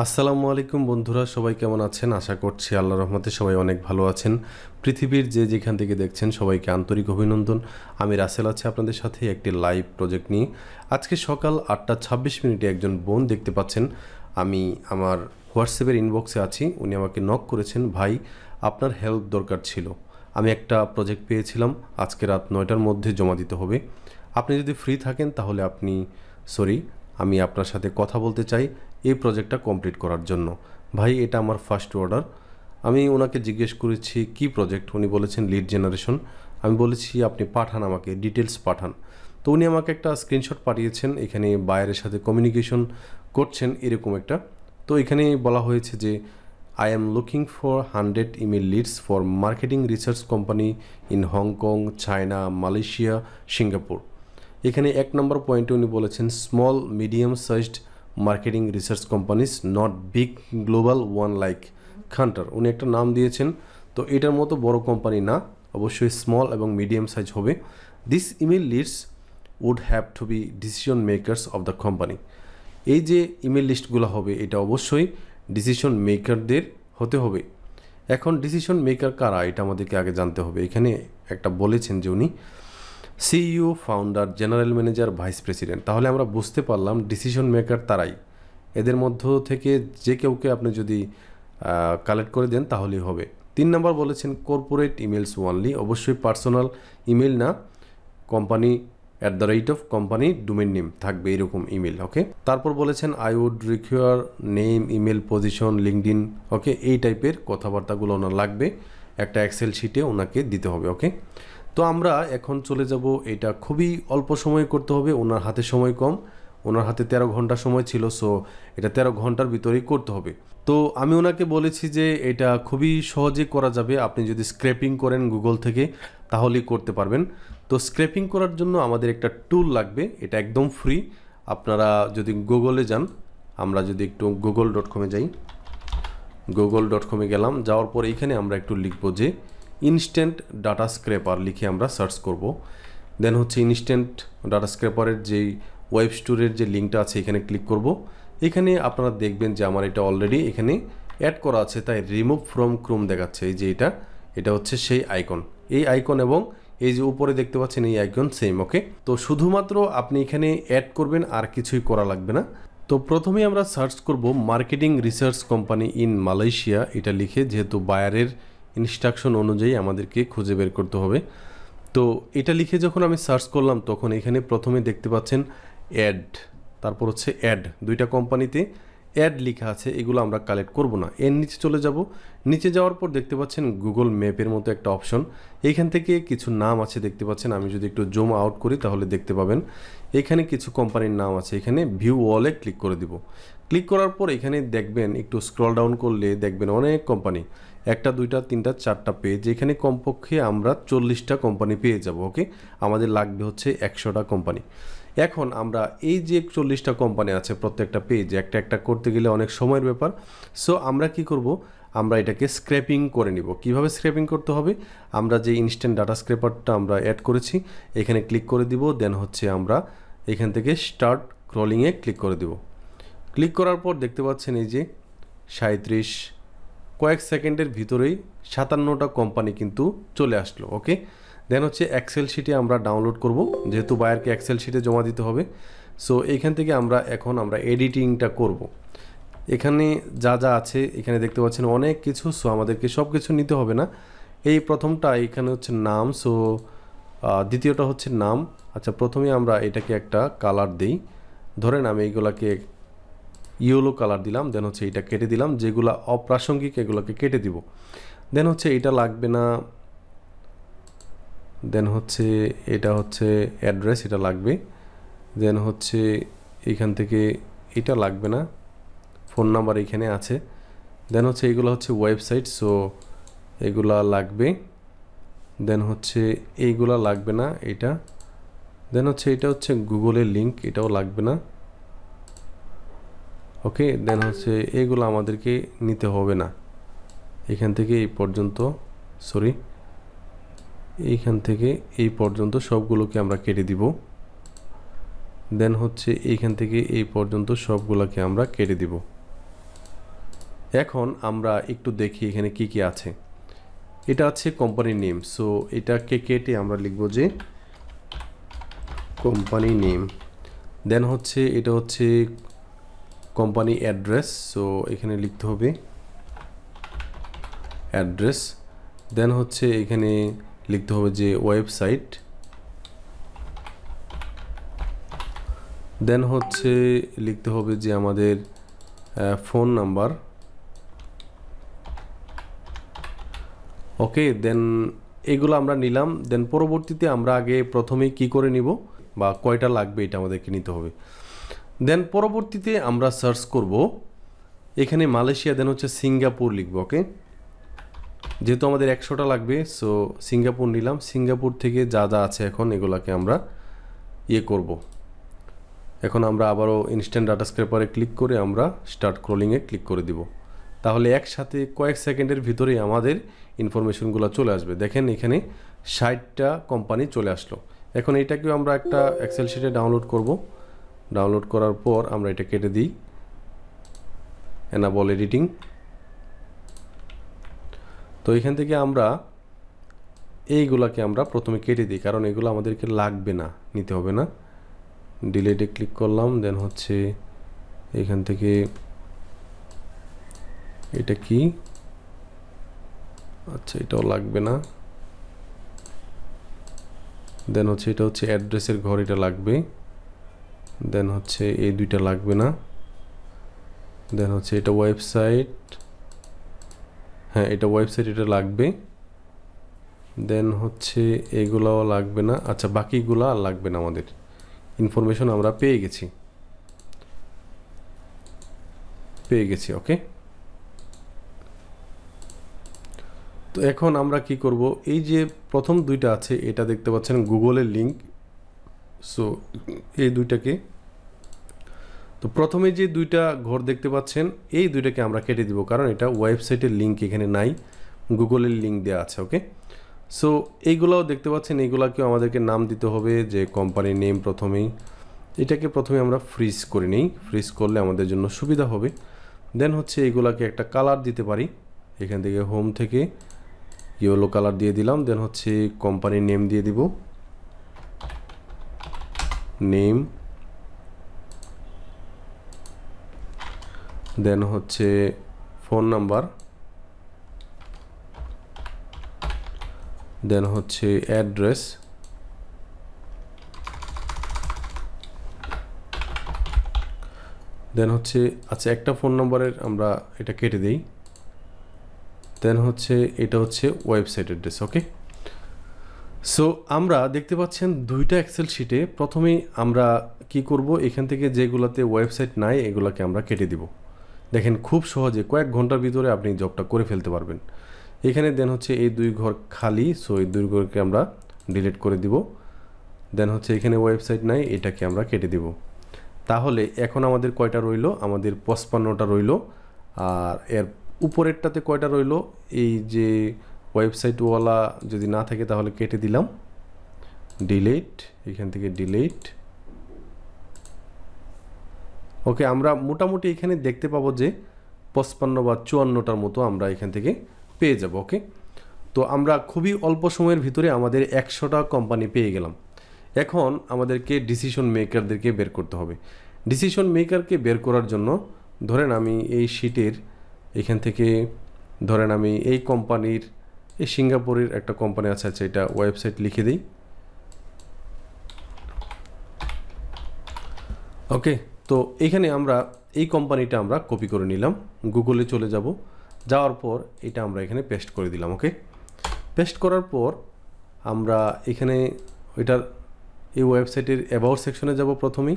আসসালামু আলাইকুম বন্ধুরা, সবাই কেমন আছেন? আশা করছি আল্লাহর রহমতে সবাই অনেক ভালো আছেন। পৃথিবীর যে যেখান থেকে দেখছেন সবাইকে আন্তরিক অভিনন্দন। আমি রাসেল আছি আপনাদের সাথে একটি লাইভ প্রজেক্ট নিয়ে। আজকে সকাল 8:26 একজন বোন দেখতে পাচ্ছেন, আমি আমার হোয়াটসঅ্যাপের ইনবক্সে আছি। উনি আমাকে নক করেছেন, ভাই আপনার হেল্প দরকার ছিল। আমি একটা প্রজেক্ট পেয়েছিলাম, আজকে রাত 9টার মধ্যে জমা দিতে হবে। আপনি যদি ফ্রি থাকেন তাহলে আমি আপনার সাথে কথা বলতে চাই এই প্রজেক্টটা কমপ্লিট করার জন্য। ভাই এটা আমার ফার্স্ট অর্ডার। আমি ওনাকে জিজ্ঞেস করেছি কি প্রজেক্ট, উনি বলেছেন লিড জেনারেশন। আমি বলেছি আপনি পাঠান, আমাকে ডিটেলস পাঠান। তো উনি আমাকে একটা স্ক্রিনশট পাঠিয়েছেন, এখানে বায়ারের সাথে কমিউনিকেশন করছেন এরকম একটা। তো এখানে বলা হয়েছে যে I am looking for 100 email leads for marketing research company in Hong Kong, China, Malaysia, Singapore. এখানে 1 নম্বর পয়েন্টে উনি বলেছেন small medium sized marketing research companies, not big global one like Kantar. উনি একটা নাম দিয়েছেন, তো এটার মতো বড় কোম্পানি না, অবশ্যই স্মল এবং মিডিয়াম সাইজ হবে। This email leads would have to be decision makers of the company. এই যে ইমেল লিস্টগুলো হবে এটা অবশ্যই ডিসিশন মেকারদের হতে হবে। এখন ডিসিশন মেকার কারা এটা আমাদেরকে আগে জানতে হবে। এখানে একটা বলেছেন যে উনি CEO, founder, general manager, vice president. তাহলে আমরা বুঝতে পারলাম ডিসিশন মেকার তারাই। এদের মধ্য থেকে যে কেউকে আপনি যদি কালেক্ট করে দেন তাহলেই হবে। 3 নম্বর বলেছেন কর্পোরেট ইমেলস ওনলি, অবশ্যই পার্সোনাল ইমেল না, কোম্পানি @কোম্পানি ডোমেইন নেম থাকবে এরকম ইমেল। ওকে, তারপর বলেছেন I would require name, email, position, LinkedIn. Okay, এই টাইপের কথাবার্তাগুলো ওনার লাগবে, একটা এক্সেল শিটে ওনাকে দিতে হবে। ওকে, তো আমরা এখন চলে যাব। এটা খুবই অল্প সময় করতে হবে, ওনার হাতে সময় কম, ওনার হাতে 13 ঘন্টা সময় ছিল, সো এটা 13 ঘন্টার ভিতরেই করতে হবে। তো আমি ওনাকে বলেছি যে এটা খুবই সহজে করা যাবে, আপনি যদি স্ক্র্যাপিং করেন গুগল থেকে তাহলেই করতে পারবেন। তো স্ক্র্যাপিং করার জন্য আমাদের একটা টুল লাগবে, এটা একদম ফ্রি। আপনারা যদি গুগলে যান, আমরা যদি একটু google.com-এ যাই, google.com-এ গেলাম, যাওয়ার পর এইখানে আমরা একটু লিখব যে ইনস্ট্যান্ট ডাটা স্ক্র্যাপার লিখে আমরা সার্চ করব। দেন হচ্ছে ইনস্ট্যান্ট ডাটা স্ক্র্যাপারের যেই ওয়েব স্টোরের যে লিঙ্কটা আছে এখানে ক্লিক করব। এখানে আপনারা দেখবেন যে আমার এটা অলরেডি এখানে অ্যাড করা আছে, তাই রিমুভ ফ্রম ক্রোম দেখাচ্ছে। এই যে এটা হচ্ছে সেই আইকন, এই আইকন এবং এই যে উপরে দেখতে পাচ্ছেন এই আইকন সেম। ওকে, তো শুধুমাত্র আপনি এখানে অ্যাড করবেন, আর কিছুই করা লাগবে না। তো প্রথমে আমরা সার্চ করব marketing research company in Malaysia এটা লিখে, যেহেতু বায়ারের ইনস্ট্রাকশন অনুযায়ী আমাদেরকে খুঁজে বের করতে হবে। তো এটা লিখে যখন আমি সার্চ করলাম তখন এখানে প্রথমে দেখতে পাচ্ছেন অ্যাড, তারপর হচ্ছে অ্যাড, দুইটা কোম্পানিতে অ্যাড লেখা আছে, এগুলো আমরা কালেক্ট করব না। এর নিচে চলে যাব, নিচে যাওয়ার পর দেখতে পাচ্ছেন গুগল ম্যাপের মতো একটা অপশন, এইখান থেকে কিছু নাম আছে দেখতে পাচ্ছেন। আমি যদি একটু জুম আউট করি তাহলে দেখতে পাবেন এখানে কিছু কোম্পানির নাম আছে। এখানে ভিউ ওয়ালে ক্লিক করে দিব। ক্লিক করার পর এখানে দেখবেন একটু স্ক্রল ডাউন করলে দেখবেন অনেক কোম্পানি, 1টা 2টা 3টা 4টা পেজ। এখানে কমপক্ষে আমরা 40টা কোম্পানি পেয়ে যাব। ওকে, আমাদের লাগবে হচ্ছে 100টা কোম্পানি। এখন আমরা এই যে 40টা কোম্পানি আছে প্রত্যেকটা পেজ একটা একটা করতে গেলে অনেক সময়ের ব্যাপার। সো আমরা কি করব, আমরা এটাকে স্ক্র্যাপিং করে নিব। কিভাবে স্ক্র্যাপিং করতে হবে, আমরা যে ইনস্ট্যান্ট ডাটা স্ক্র্যাপারটা আমরা অ্যাড করেছি এখানে ক্লিক করে দিব। দেন হচ্ছে আমরা এখান থেকে স্টার্ট ক্রলিংয়ে ক্লিক করে দিব। ক্লিক করার পর দেখতে পাচ্ছেন এই যে 37 কয়েক সেকেন্ডের ভিতরেই 57টা কোম্পানি কিন্তু চলে আসলো। ওকে, দেন হচ্ছে এক্সেল শিটে আমরা ডাউনলোড করব, যেহেতু বায়ারকে এক্সেল শিটে জমা দিতে হবে। সো এইখান থেকে আমরা এডিটিংটা করব। এখানে যা যা আছে এখানে দেখতে পাচ্ছেন অনেক কিছু, সো আমাদেরকে সব কিছু নিতে হবে না। এই প্রথমটা এখানে হচ্ছে নাম, সো দ্বিতীয়টা হচ্ছে নাম। আচ্ছা, প্রথমে আমরা এটাকে একটা কালার দিই, ধরেন আমি এইগুলাকে ইয়েলো কালার দিলাম। দেন হচ্ছে এটা কেটে দিলাম, যেগুলো অপ্রাসঙ্গিক এগুলোকে কেটে দিব। দেন হচ্ছে এটা লাগবে না। দেন হচ্ছে এটা হচ্ছে অ্যাড্রেস, এটা লাগবে। দেন হচ্ছে এইখান থেকে এটা লাগবে না, ফোন নাম্বার এখানে আছে। দেন হচ্ছে এইগুলো হচ্ছে ওয়েবসাইট, সো এগুলা লাগবে। দেন হচ্ছে এইগুলা লাগবে না, এটা। দেন হচ্ছে এটা হচ্ছে গুগলের লিঙ্ক, এটাও লাগবে না। ওকে, দেন হচ্ছে এইগুলো আমাদেরকে নিতে হবে না। এখান থেকে এই পর্যন্ত, সরি, এইখান থেকে এই পর্যন্ত সবগুলোকে আমরা কেটে দিব। দেন হচ্ছে এইখান থেকে এই পর্যন্ত সবগুলোকে আমরা কেটে দিব। এখন আমরা একটু দেখি এখানে কি কি আছে। এটা আছে কোম্পানি নেম, সো এটাকে কেটে আমরা লিখব যে কোম্পানি নেম। দেন হচ্ছে এটা হচ্ছে কোম্পানি অ্যাড্রেস, সো এখানে লিখতে হবে অ্যাড্রেস। দেন হচ্ছে এখানে লিখতে হবে যে ওয়েবসাইট। দেন হচ্ছে লিখতে হবে যে আমাদের ফোন নাম্বার। ওকে, দেন এগুলো আমরা নিলাম। দেন পরবর্তীতে আমরা আগে প্রথমেই কি করে নিব বা কয়টা লাগবে এটা আমাদেরকে নিতে হবে। দেন পরবর্তীতে আমরা সার্চ করব এখানে মালয়েশিয়া, দেন হচ্ছে সিঙ্গাপুর লিখব। ওকে, যেহেতু আমাদের 100টা লাগবে, সো সিঙ্গাপুর নিলাম। সিঙ্গাপুর থেকে যা যা আছে এখন এগুলাকে আমরা করব। এখন আমরা আবারও ইনস্ট্যান্ট ডাটা স্ক্র্যাপারে ক্লিক করে আমরা স্টার্ট ক্রলিংয়ে ক্লিক করে দিব। তাহলে একসাথে কয়েক সেকেন্ডের ভিতরেই আমাদের ইনফরমেশনগুলো চলে আসবে। দেখেন এখানে 60টা কোম্পানি চলে আসলো। এখন এটাকেও আমরা একটা এক্সেল শিটে ডাউনলোড করব। ডাউনলোড করার পর আমরা এটা কেটে দিই, এনাবল এডিটিং। তো এখান থেকে আমরা এইগুলাকে আমরা প্রথমে কেটে দিই, কারণ এগুলো আমাদেরকে লাগবে না, নিতে হবে না। ডিলেটে ক্লিক করলাম। দেন হচ্ছে এখান থেকে এটা কি, আচ্ছা এটাও লাগবে না। দেন হচ্ছে এটা হচ্ছে অ্যাড্রেসের ঘর, এটা লাগবে। দেন হচ্ছে এই দুইটা লাগবে না। দেন হচ্ছে এটা ওয়েবসাইট, হ্যাঁ এটা ওয়েবসাইট, এটা লাগবে। দেন হচ্ছে এগুলাও লাগবে না। আচ্ছা বাকিগুলো আর লাগবে না, আমাদের ইনফরমেশন আমরা পেয়ে গেছি। ওকে, তো এখন আমরা কি করব, এই যে প্রথম দুইটা আছে এটা দেখতে পাচ্ছেন গুগলের লিঙ্ক। সো এই দুইটাকে, তো প্রথমে যে দুইটা ঘর দেখতে পাচ্ছেন এই দুইটাকে আমরা কেটে দিব, কারণ এটা ওয়েবসাইটের লিঙ্ক এখানে নাই, গুগলের লিঙ্ক দেওয়া আছে। ওকে, সো এইগুলাও দেখতে পাচ্ছেন, এইগুলাকেও আমাদেরকে নাম দিতে হবে যে কোম্পানির নেম। প্রথমেই এটাকে প্রথমে আমরা ফ্রিজ করে নিই, ফ্রিজ করলে আমাদের জন্য সুবিধা হবে। দেন হচ্ছে এইগুলাকে একটা কালার দিতে পারি, এখান থেকে হোম থেকে ইয়েলো কালার দিয়ে দিলাম। দেন হচ্ছে কোম্পানির নেম দিয়ে দিব, নেম। দেন হচ্ছে ফোন নাম্বার। দেন হচ্ছে অ্যাড্রেস। দেন হচ্ছে আচ্ছা একটা ফোন নাম্বারের আমরা এটা কেটে দিই। দেন হচ্ছে এটা হচ্ছে ওয়েবসাইট অ্যাড্রেস। ওকে, সো আমরা দেখতে পাচ্ছেন দুইটা এক্সেল শিটে প্রথমেই আমরা কি করব, এখান থেকে যেগুলোতে ওয়েবসাইট নাই এগুলোকে আমরা কেটে দিব। দেখেন খুব সহজে কয়েক ঘন্টার ভিতরে আপনি জবটা করে ফেলতে পারবেন। এখানে দেন হচ্ছে এই দুই ঘর খালি, সো এই দুই ঘরকে আমরা ডিলিট করে দিব। দেন হচ্ছে এখানে ওয়েবসাইট নাই, এটাকে আমরা কেটে দিব। তাহলে এখন আমাদের কয়টা রইল, আমাদের 55টা রইল। আর এর উপরেরটাতে কয়টা রইল, এই যে ওয়েবসাইটওয়ালা যদি না থাকে তাহলে কেটে দিলাম, ডিলিট, এখান থেকে ডিলিট। ওকে, আমরা মোটামুটি এখানে দেখতে পাবো যে 55 বা 54টার মতো আমরা এখান থেকে পেয়ে যাব। ওকে, তো আমরা খুবই অল্প সময়ের ভিতরে আমাদের 100টা কোম্পানি পেয়ে গেলাম। এখন আমাদেরকে ডিসিশন মেকারদেরকে বের করতে হবে। ডিসিশন মেকারকে বের করার জন্য ধরেন আমি এই শিটের এখান থেকে ধরেন আমি এই কোম্পানির, এই সিঙ্গাপুরের একটা কোম্পানি আছে, আচ্ছা এটা ওয়েবসাইট লিখে দিই। ওকে, তো এখানে আমরা এই কোম্পানিটা আমরা কপি করে নিলাম, গুগলে চলে যাব। যাওয়ার পর এটা আমরা এখানে পেস্ট করে দিলাম। ওকে, পেস্ট করার পর আমরা এখানে ওইটার এই ওয়েবসাইটের অ্যাবাউট সেকশনে যাব। প্রথমেই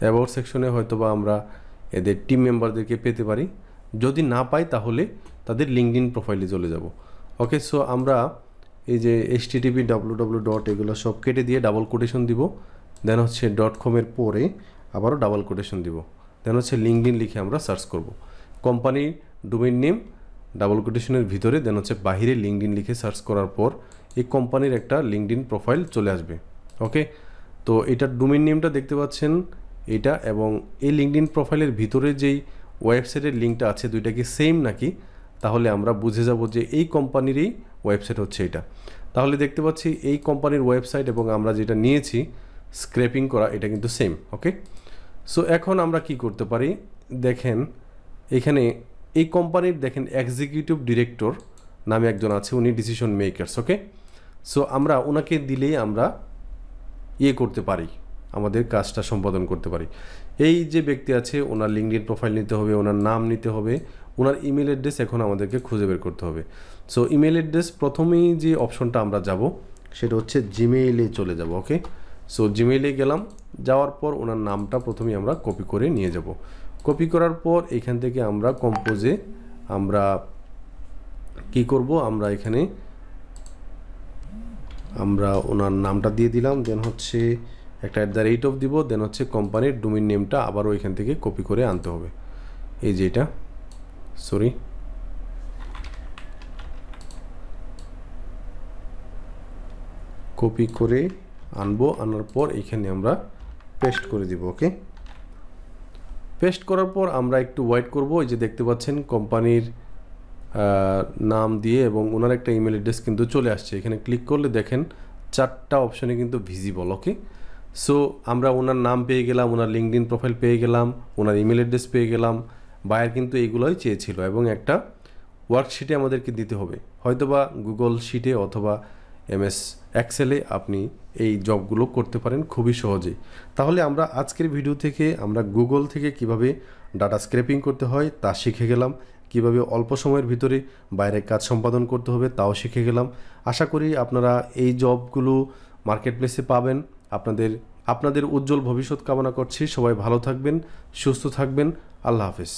অ্যাবাউট সেকশনে হয়তোবা আমরা এদের টিম মেম্বারদেরকে পেতে পারি, যদি না পাই তাহলে তাদের লিঙ্কডইন প্রোফাইলে চলে যাব। ওকে, সো আমরা এই যে http www. এগুলো সব কেটে দিয়ে ডাবল কোটেশন দিব। দেন হচ্ছে .com এর পরে আবারও ডাবল কোটেশন দিব। দেন হচ্ছে লিঙ্কডইন লিখে আমরা সার্চ করব। কোম্পানি ডোমেইন নেম ডাবল কোটেশনের ভিতরে, দেন হচ্ছে বাহিরে লিঙ্কডইন লিখে সার্চ করার পর এই কোম্পানির একটা লিঙ্কডইন প্রোফাইল চলে আসবে। ওকে, তো এটার ডোমেইন নেমটা দেখতে পাচ্ছেন এটা, এবং এই লিঙ্কডইন প্রোফাইলের ভিতরে যেই ওয়েবসাইটের লিঙ্কটা আছে দুইটা কি সেম নাকি, তাহলে আমরা বুঝে যাব যে এই কোম্পানিরই ওয়েবসাইট হচ্ছে এটা। তাহলে দেখতে পাচ্ছি এই কোম্পানির ওয়েবসাইট এবং আমরা যেটা নিয়েছি স্ক্র্যাপিং করা এটা কিন্তু সেম। ওকে, সো এখন আমরা কি করতে পারি, দেখেন এখানে এই কোম্পানির দেখেন এক্সিকিউটিভ ডিরেক্টর নামে একজন আছে, উনি ডিসিশন মেকারস। ওকে, সো আমরা ওনাকে দিলেই আমরা করতে পারি, আমাদের কাজটা সম্পাদন করতে পারি। এই যে ব্যক্তি আছে ওনার লিঙ্কডইন প্রোফাইল নিতে হবে, ওনার নাম নিতে হবে, ওনার ইমেল অ্যাড্রেস এখন আমাদেরকে খুঁজে বের করতে হবে। সো ইমেল অ্যাড্রেস প্রথমেই যে অপশনটা আমরা যাব সেটা হচ্ছে জিমেইলে চলে যাব। ওকে, সো জিমেইলে গেলাম, যাওয়ার পর ওনার নামটা প্রথমেই আমরা কপি করে নিয়ে যাব। কপি করার পর এখান থেকে আমরা কম্পোজে আমরা কি করব, আমরা এখানে আমরা ওনার নামটা দিয়ে দিলাম, দেন হচ্ছে একটা @ দিব, দেন হচ্ছে কোম্পানির ডোমেইন নেমটা আবারও এখান থেকে কপি করে আনতে হবে। এই যে এটা কপি করে আনবো, আনার পর এখানে আমরা পেস্ট করে দিব। ওকে, পেস্ট করার পর আমরা একটু ওয়েট করব। এই যে দেখতে পাচ্ছেন কোম্পানির নাম দিয়ে এবং ওনার একটা ইমেল অ্যাড্রেস কিন্তু চলে আসছে। এখানে ক্লিক করলে দেখেন 4টা অপশনে কিন্তু ভিজিবল। ওকে, সো আমরা ওনার নাম পেয়ে গেলাম, ওনার লিঙ্কডইন প্রোফাইল পেয়ে গেলাম, ওনার ইমেল অ্যাড্রেস পেয়ে গেলাম। বায়ার কিন্তু এইগুলোই চেয়েছিল এবং একটা ওয়ার্কশিটে আমাদেরকে দিতে হবে, হয়তোবা গুগল শিটে অথবা MS এক্সেলে আপনি এই জবগুলো করতে পারেন খুবই সহজেই। তাহলে আমরা আজকের ভিডিও থেকে আমরা গুগল থেকে কিভাবে ডাটা স্ক্র্যাপিং করতে হয় তা শিখে গেলাম, কিভাবে অল্প সময়ের ভিতরে বাইরের কাজ সম্পাদন করতে হবে তাও শিখে গেলাম। আশা করি আপনারা এই জবগুলো মার্কেট প্লেসে পাবেন। আপনাদের উজ্জ্বল ভবিষ্যৎ কামনা করছি। সবাই ভালো থাকবেন, সুস্থ থাকবেন। আল্লাহ হাফেজ।